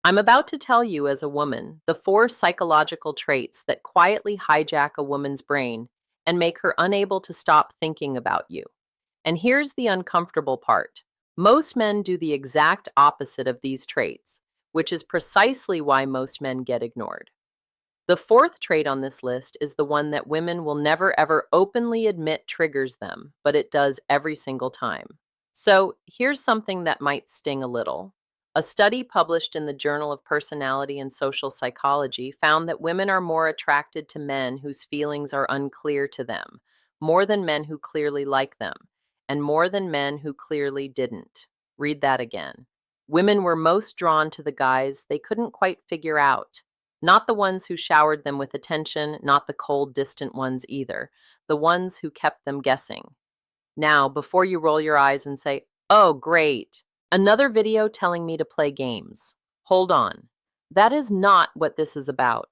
I'm about to tell you, as a woman, the four psychological traits that quietly hijack a woman's brain and make her unable to stop thinking about you. And here's the uncomfortable part. Most men do the exact opposite of these traits, which is precisely why most men get ignored. The fourth trait on this list is the one that women will never ever openly admit triggers them, but it does every single time. So here's something that might sting a little. A study published in the Journal of Personality and Social Psychology found that women are more attracted to men whose feelings are unclear to them, more than men who clearly like them, and more than men who clearly didn't. Read that again. Women were most drawn to the guys they couldn't quite figure out. Not the ones who showered them with attention, not the cold, distant ones either, the ones who kept them guessing. Now, before you roll your eyes and say, "Oh, great, another video telling me to play games." Hold on. That is not what this is about.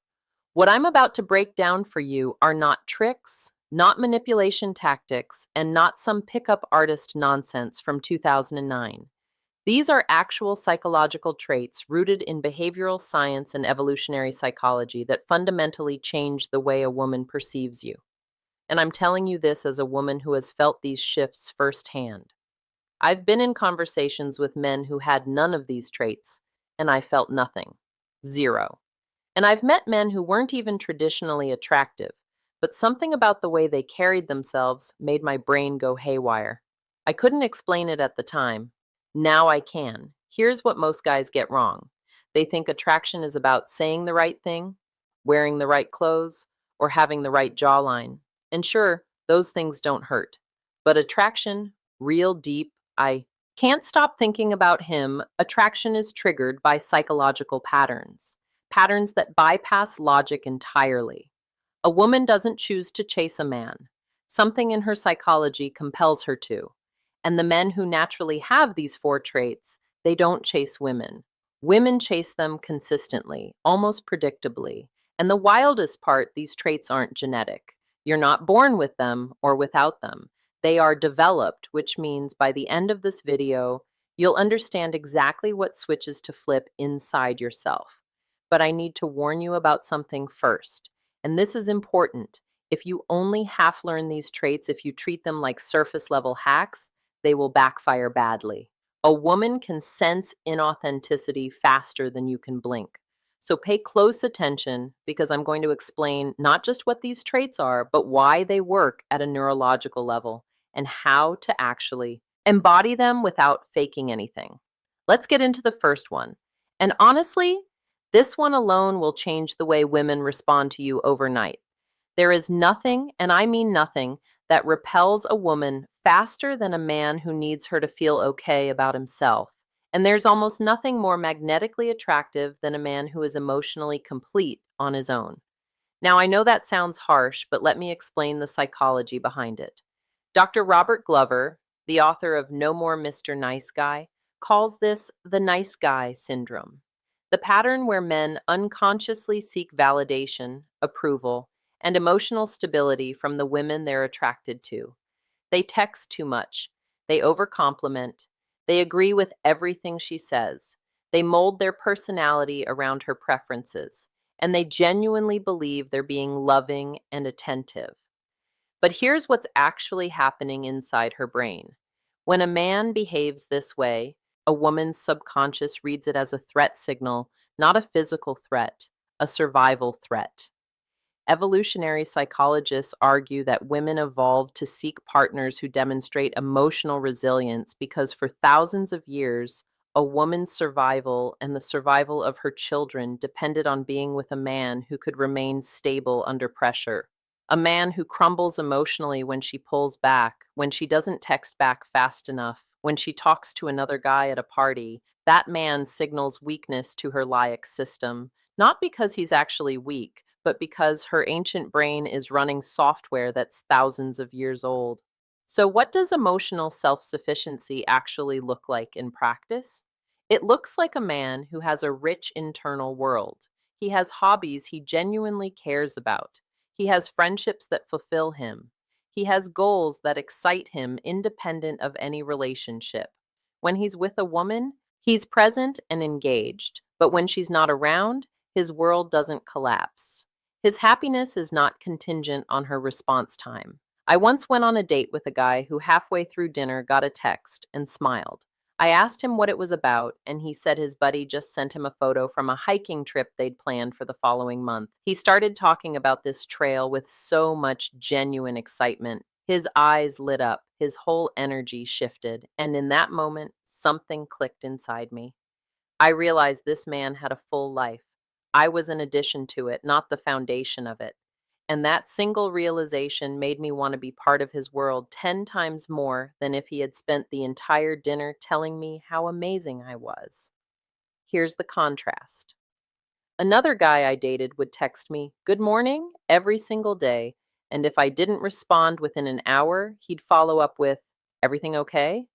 What I'm about to break down for you are not tricks, not manipulation tactics, and not some pickup artist nonsense from 2009. These are actual psychological traits rooted in behavioral science and evolutionary psychology that fundamentally change the way a woman perceives you. And I'm telling you this as a woman who has felt these shifts firsthand. I've been in conversations with men who had none of these traits, and I felt nothing. Zero. And I've met men who weren't even traditionally attractive, but something about the way they carried themselves made my brain go haywire. I couldn't explain it at the time. Now I can. Here's what most guys get wrong. They think attraction is about saying the right thing, wearing the right clothes, or having the right jawline. And sure, those things don't hurt. But attraction, real deep, I can't stop thinking about him. Attraction is triggered by psychological patterns, patterns that bypass logic entirely. A woman doesn't choose to chase a man. Something in her psychology compels her to. And the men who naturally have these four traits, they don't chase women. Women chase them consistently, almost predictably. And the wildest part, these traits aren't genetic. You're not born with them or without them. They are developed, which means by the end of this video, you'll understand exactly what switches to flip inside yourself. But I need to warn you about something first. And this is important. If you only half learn these traits, if you treat them like surface level hacks, they will backfire badly. A woman can sense inauthenticity faster than you can blink. So pay close attention, because I'm going to explain not just what these traits are, but why they work at a neurological level and how to actually embody them without faking anything. Let's get into the first one. And honestly, this one alone will change the way women respond to you overnight. There is nothing, and I mean nothing, that repels a woman faster than a man who needs her to feel okay about himself. And there's almost nothing more magnetically attractive than a man who is emotionally complete on his own. Now, I know that sounds harsh, but let me explain the psychology behind it. Dr. Robert Glover, the author of No More Mr. Nice Guy, calls this the nice guy syndrome. The pattern where men unconsciously seek validation, approval, and emotional stability from the women they're attracted to. They text too much. They overcompliment. They agree with everything she says. They mold their personality around her preferences. And they genuinely believe they're being loving and attentive. But here's what's actually happening inside her brain. When a man behaves this way, a woman's subconscious reads it as a threat signal, not a physical threat, a survival threat. Evolutionary psychologists argue that women evolved to seek partners who demonstrate emotional resilience because for thousands of years, a woman's survival and the survival of her children depended on being with a man who could remain stable under pressure. A man who crumbles emotionally when she pulls back, when she doesn't text back fast enough, when she talks to another guy at a party, that man signals weakness to her limbic system, not because he's actually weak, but because her ancient brain is running software that's thousands of years old. So, what does emotional self-sufficiency actually look like in practice? It looks like a man who has a rich internal world. He has hobbies he genuinely cares about. He has friendships that fulfill him. He has goals that excite him independent of any relationship. When he's with a woman, he's present and engaged, But when she's not around, his world doesn't collapse. His happiness is not contingent on her response time. I once went on a date with a guy who halfway through dinner got a text and smiled. I asked him what it was about, and he said his buddy just sent him a photo from a hiking trip they'd planned for the following month. He started talking about this trail with so much genuine excitement. His eyes lit up, his whole energy shifted, and in that moment, something clicked inside me. I realized this man had a full life. I was an addition to it, not the foundation of it. And that single realization made me want to be part of his world 10 times more than if he had spent the entire dinner telling me how amazing I was. Here's the contrast. Another guy I dated would text me, "Good morning," every single day, and if I didn't respond within an hour, he'd follow up with, "Everything okay?"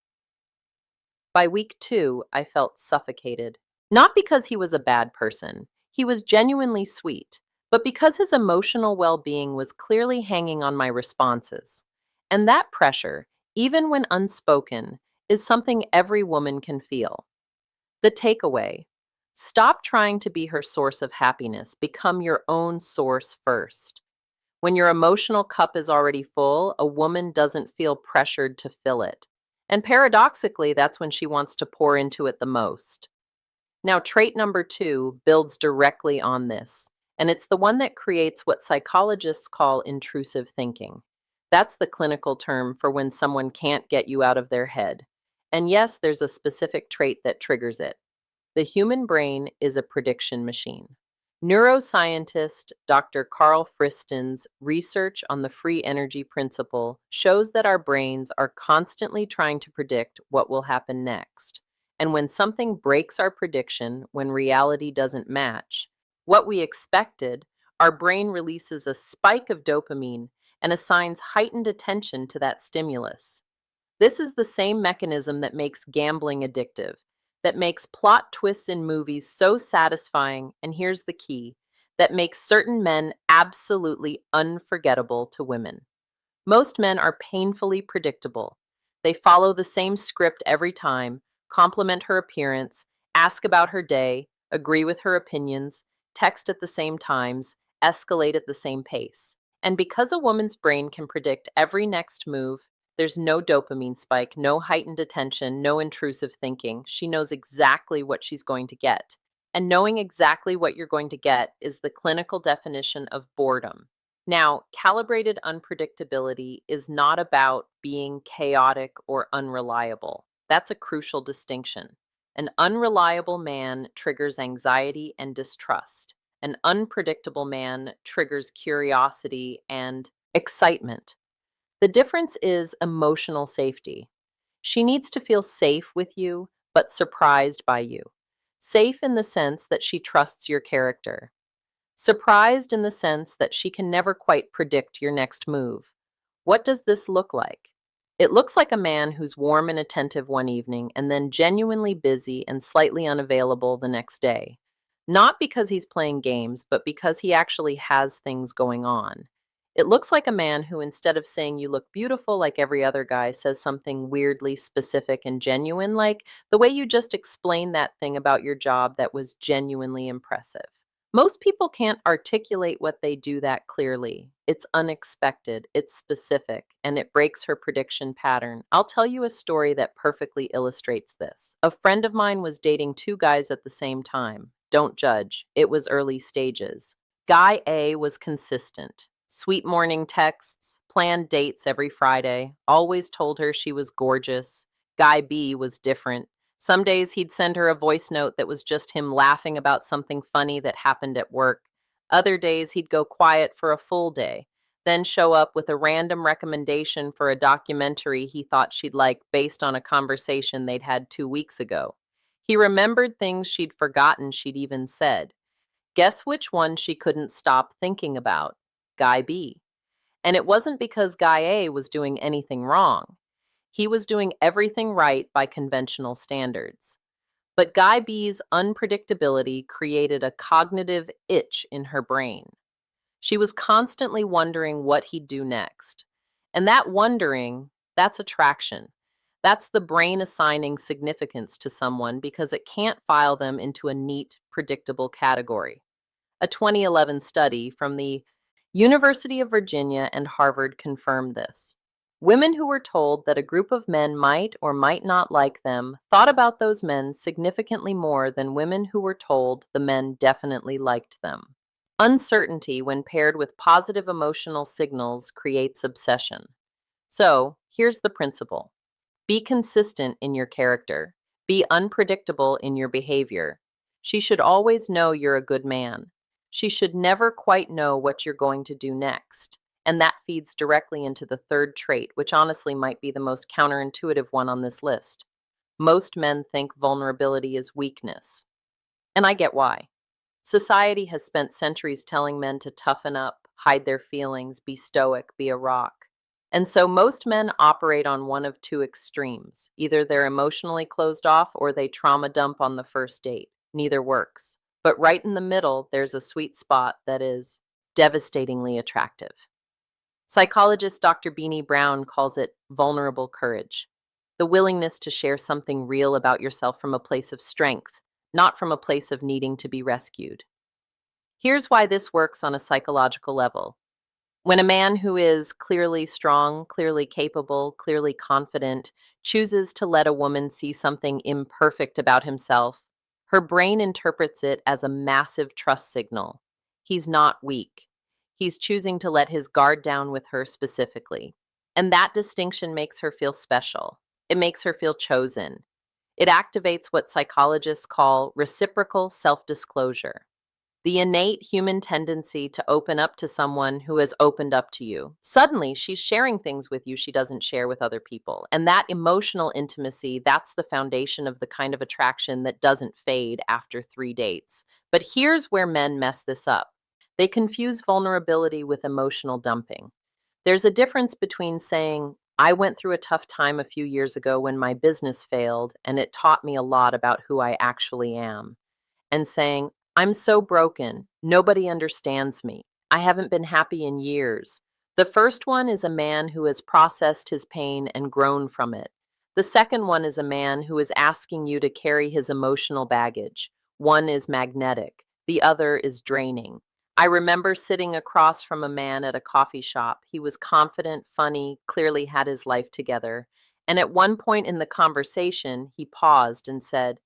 By week 2, I felt suffocated. Not because he was a bad person, he was genuinely sweet, but because his emotional well being was clearly hanging on my responses. And that pressure, even when unspoken, is something every woman can feel. The takeaway: stop trying to be her source of happiness, become your own source first. When your emotional cup is already full, a woman doesn't feel pressured to fill it. And paradoxically, that's when she wants to pour into it the most. Now, trait number 2 builds directly on this, and it's the one that creates what psychologists call intrusive thinking. That's the clinical term for when someone can't get you out of their head. And yes, there's a specific trait that triggers it. The human brain is a prediction machine. Neuroscientist Dr. Carl Friston's research on the free energy principle shows that our brains are constantly trying to predict what will happen next. And when something breaks our prediction, when reality doesn't match what we expected, our brain releases a spike of dopamine and assigns heightened attention to that stimulus. This is the same mechanism that makes gambling addictive, that makes plot twists in movies so satisfying, and here's the key, that makes certain men absolutely unforgettable to women. Most men are painfully predictable. They follow the same script every time, compliment her appearance, ask about her day, agree with her opinions, text at the same times, escalate at the same pace. And because a woman's brain can predict every next move, there's no dopamine spike, no heightened attention, no intrusive thinking. She knows exactly what she's going to get. And knowing exactly what you're going to get is the clinical definition of boredom. Now, calibrated unpredictability is not about being chaotic or unreliable. That's a crucial distinction. An unreliable man triggers anxiety and distrust. An unpredictable man triggers curiosity and excitement. The difference is emotional safety. She needs to feel safe with you, but surprised by you. Safe in the sense that she trusts your character. Surprised in the sense that she can never quite predict your next move. What does this look like? It looks like a man who's warm and attentive one evening and then genuinely busy and slightly unavailable the next day. Not because he's playing games, but because he actually has things going on. It looks like a man who, instead of saying you look beautiful like every other guy, says something weirdly specific and genuine, like the way you just explained that thing about your job that was genuinely impressive. Most people can't articulate what they do that clearly. It's unexpected, it's specific, and it breaks her prediction pattern. I'll tell you a story that perfectly illustrates this. A friend of mine was dating 2 guys at the same time. Don't judge, it was early stages. Guy A was consistent. Sweet morning texts, planned dates every Friday, always told her she was gorgeous. Guy B was different. Some days he'd send her a voice note that was just him laughing about something funny that happened at work. Other days he'd go quiet for a full day, then show up with a random recommendation for a documentary he thought she'd like based on a conversation they'd had 2 weeks ago. He remembered things she'd forgotten she'd even said. Guess which one she couldn't stop thinking about? Guy B. And it wasn't because Guy A was doing anything wrong. He was doing everything right by conventional standards. But Guy B's unpredictability created a cognitive itch in her brain. She was constantly wondering what he'd do next. And that wondering, that's attraction. That's the brain assigning significance to someone because it can't file them into a neat, predictable category. A 2011 study from the University of Virginia and Harvard confirmed this. Women who were told that a group of men might or might not like them thought about those men significantly more than women who were told the men definitely liked them. Uncertainty, when paired with positive emotional signals, creates obsession. So, here's the principle: be consistent in your character, be unpredictable in your behavior. She should always know you're a good man. She should never quite know what you're going to do next. And that feeds directly into the third trait, which honestly might be the most counterintuitive one on this list. Most men think vulnerability is weakness. And I get why. Society has spent centuries telling men to toughen up, hide their feelings, be stoic, be a rock. And so most men operate on one of two extremes. Either they're emotionally closed off or they trauma dump on the first date. Neither works. But right in the middle, there's a sweet spot that is devastatingly attractive. Psychologist Dr. Beanie Brown calls it vulnerable courage, the willingness to share something real about yourself from a place of strength, not from a place of needing to be rescued. Here's why this works on a psychological level. When a man who is clearly strong, clearly capable, clearly confident chooses to let a woman see something imperfect about himself, her brain interprets it as a massive trust signal. He's not weak. He's choosing to let his guard down with her specifically. And that distinction makes her feel special. It makes her feel chosen. It activates what psychologists call reciprocal self-disclosure, the innate human tendency to open up to someone who has opened up to you. Suddenly, she's sharing things with you she doesn't share with other people. And that emotional intimacy, that's the foundation of the kind of attraction that doesn't fade after 3 dates. But here's where men mess this up. They confuse vulnerability with emotional dumping. There's a difference between saying, I went through a tough time a few years ago when my business failed, and it taught me a lot about who I actually am, and saying, I'm so broken. Nobody understands me. I haven't been happy in years. The first one is a man who has processed his pain and grown from it. The second one is a man who is asking you to carry his emotional baggage. One is magnetic, the other is draining. I remember sitting across from a man at a coffee shop. He was confident, funny, clearly had his life together. And at one point in the conversation, he paused and said,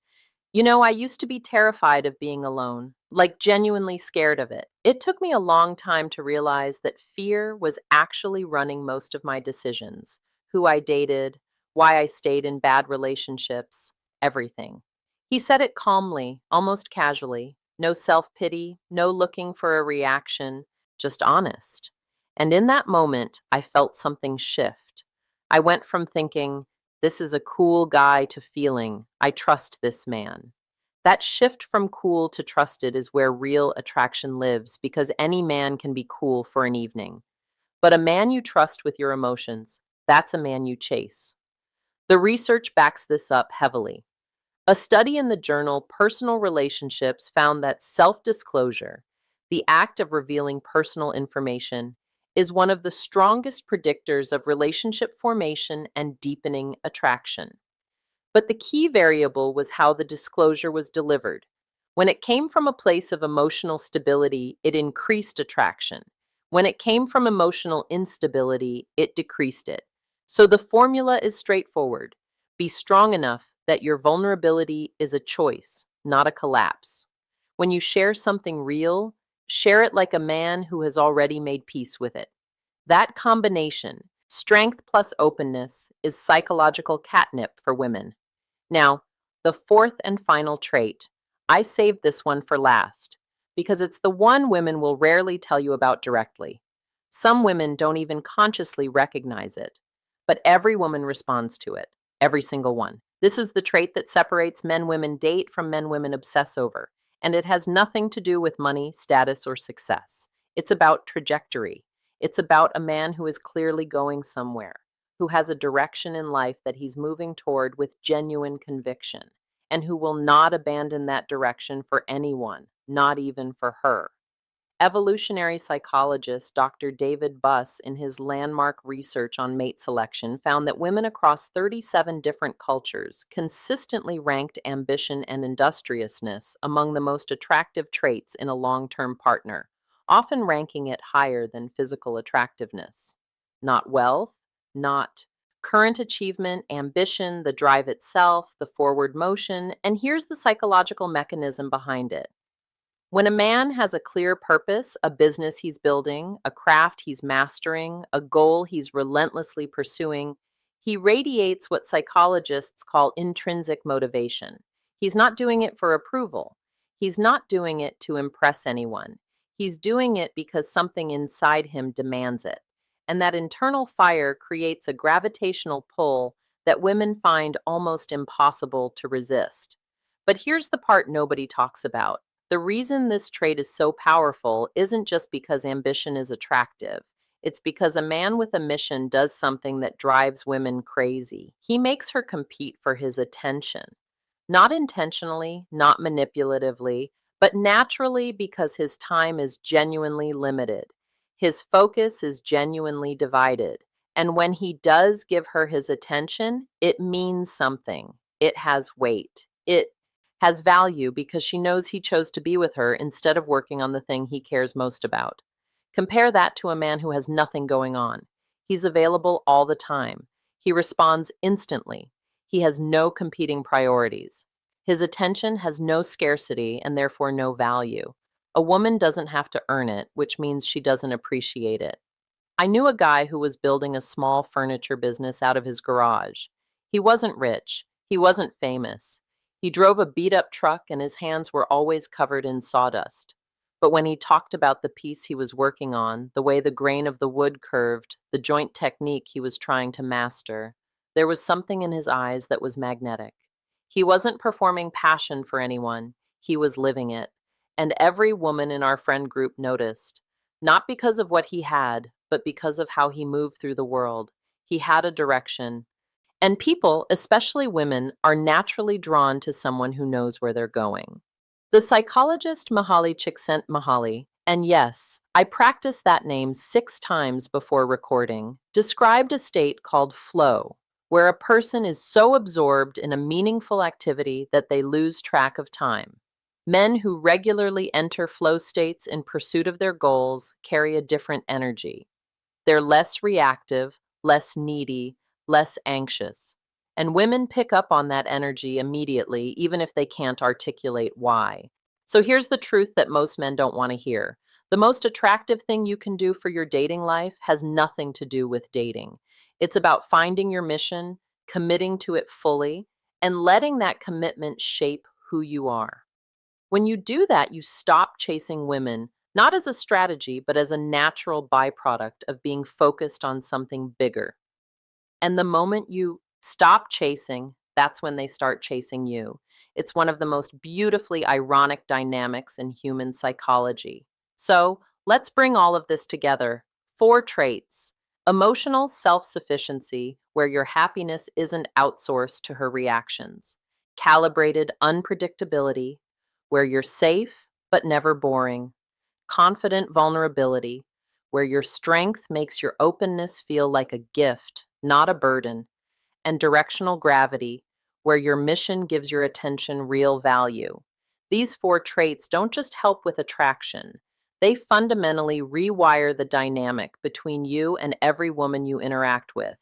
I used to be terrified of being alone, like genuinely scared of it. It took me a long time to realize that fear was actually running most of my decisions: who I dated, why I stayed in bad relationships, everything. He said it calmly, almost casually, no self-pity, no looking for a reaction, just honest. And in that moment, I felt something shift. I went from thinking, this is a cool guy, to feeling, I trust this man. That shift from cool to trusted is where real attraction lives, because any man can be cool for an evening. But a man you trust with your emotions, that's a man you chase. The research backs this up heavily. A study in the journal Personal Relationships found that self-disclosure, the act of revealing personal information, is one of the strongest predictors of relationship formation and deepening attraction. But the key variable was how the disclosure was delivered. When it came from a place of emotional stability, it increased attraction. When it came from emotional instability, it decreased it. So the formula is straightforward. Be strong enough that your vulnerability is a choice, not a collapse. When you share something real, share it like a man who has already made peace with it. That combination, strength plus openness, is psychological catnip for women. Now, the fourth and final trait, I saved this one for last because it's the one women will rarely tell you about directly. Some women don't even consciously recognize it, but every woman responds to it, every single one. This is the trait that separates men women date from men women obsess over, and it has nothing to do with money, status, or success. It's about trajectory. It's about a man who is clearly going somewhere, who has a direction in life that he's moving toward with genuine conviction, and who will not abandon that direction for anyone, not even for her. Evolutionary psychologist Dr. David Buss, in his landmark research on mate selection, found that women across 37 different cultures consistently ranked ambition and industriousness among the most attractive traits in a long term partner, often ranking it higher than physical attractiveness. Not wealth, not current achievement, ambition, the drive itself, the forward motion, and here's the psychological mechanism behind it. When a man has a clear purpose, a business he's building, a craft he's mastering, a goal he's relentlessly pursuing, he radiates what psychologists call intrinsic motivation. He's not doing it for approval. He's not doing it to impress anyone. He's doing it because something inside him demands it. And that internal fire creates a gravitational pull that women find almost impossible to resist. But here's the part nobody talks about. The reason this trait is so powerful isn't just because ambition is attractive. It's because a man with a mission does something that drives women crazy. He makes her compete for his attention. Not intentionally, not manipulatively, but naturally because his time is genuinely limited. His focus is genuinely divided. And when he does give her his attention, it means something. It has weight. It has value because she knows he chose to be with her instead of working on the thing he cares most about. Compare that to a man who has nothing going on. He's available all the time. He responds instantly. He has no competing priorities. His attention has no scarcity and therefore no value. A woman doesn't have to earn it, which means she doesn't appreciate it. I knew a guy who was building a small furniture business out of his garage. He wasn't rich. He wasn't famous. He drove a beat-up truck and his hands were always covered in sawdust. But when he talked about the piece he was working on, the way the grain of the wood curved, the joint technique he was trying to master, there was something in his eyes that was magnetic. He wasn't performing passion for anyone. He was living it. And every woman in our friend group noticed. Not because of what he had, but because of how he moved through the world. He had a direction. And people, especially women, are naturally drawn to someone who knows where they're going. The psychologist Mihaly Csikszentmihalyi, and yes, I practiced that name 6 times before recording, described a state called flow, where a person is so absorbed in a meaningful activity that they lose track of time. Men who regularly enter flow states in pursuit of their goals carry a different energy. They're less reactive, less needy, less anxious. And women pick up on that energy immediately, even if they can't articulate why. So here's the truth that most men don't want to hear. The most attractive thing you can do for your dating life has nothing to do with dating. It's about finding your mission, committing to it fully, and letting that commitment shape who you are. When you do that, you stop chasing women, not as a strategy, but as a natural byproduct of being focused on something bigger. And the moment you stop chasing, that's when they start chasing you. It's one of the most beautifully ironic dynamics in human psychology. So let's bring all of this together. 4 traits. Emotional self-sufficiency, where your happiness isn't outsourced to her reactions. Calibrated unpredictability, where you're safe but never boring. Confident vulnerability, where your strength makes your openness feel like a gift, not a burden. And directional gravity, where your mission gives your attention real value. These 4 traits don't just help with attraction, they fundamentally rewire the dynamic between you and every woman you interact with.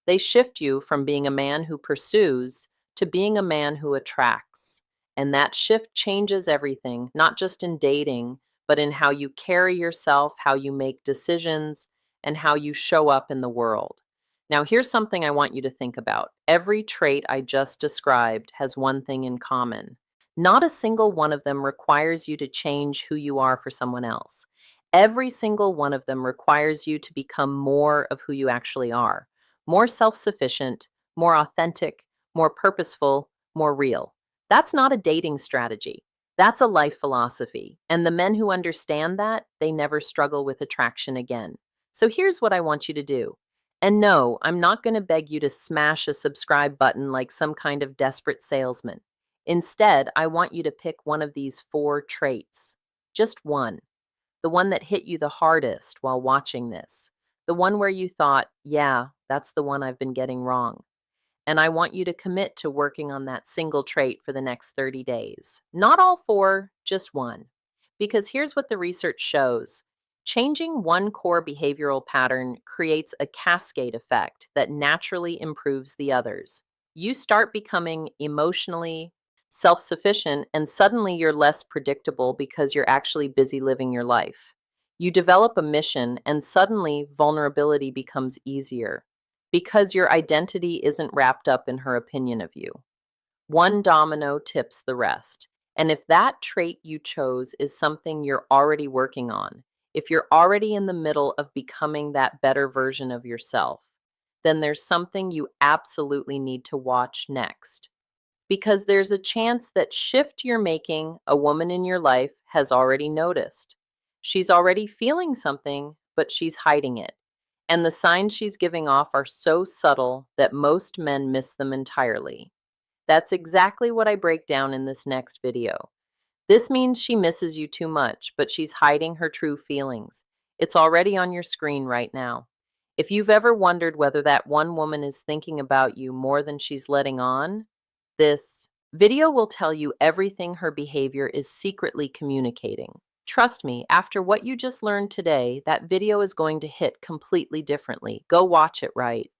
They shift you from being a man who pursues to being a man who attracts. And that shift changes everything, not just in dating, but in how you carry yourself, how you make decisions, and how you show up in the world. Now, here's something I want you to think about. Every trait I just described has one thing in common. Not a single one of them requires you to change who you are for someone else. Every single one of them requires you to become more of who you actually are. More self-sufficient, more authentic, more purposeful, more real. That's not a dating strategy. That's a life philosophy. And the men who understand that, they never struggle with attraction again. So here's what I want you to do. And no, I'm not going to beg you to smash a subscribe button like some kind of desperate salesman. Instead, I want you to pick one of these 4 traits. Just one. The one that hit you the hardest while watching this. The one where you thought, yeah, that's the one I've been getting wrong. And I want you to commit to working on that single trait for the next 30 days. Not all four, just one. Because here's what the research shows: changing one core behavioral pattern creates a cascade effect that naturally improves the others. You start becoming emotionally self sufficient, and suddenly you're less predictable because you're actually busy living your life. You develop a mission, and suddenly vulnerability becomes easier because your identity isn't wrapped up in her opinion of you. One domino tips the rest. And if that trait you chose is something you're already working on, if you're already in the middle of becoming that better version of yourself, then there's something you absolutely need to watch next. Because there's a chance that shift you're making, a woman in your life has already noticed. She's already feeling something, but she's hiding it. And the signs she's giving off are so subtle that most men miss them entirely. That's exactly what I break down in this next video. This means she misses you too much, but she's hiding her true feelings. It's already on your screen right now. If you've ever wondered whether that one woman is thinking about you more than she's letting on, this video will tell you everything her behavior is secretly communicating. Trust me, after what you just learned today, that video is going to hit completely differently. Go watch it right.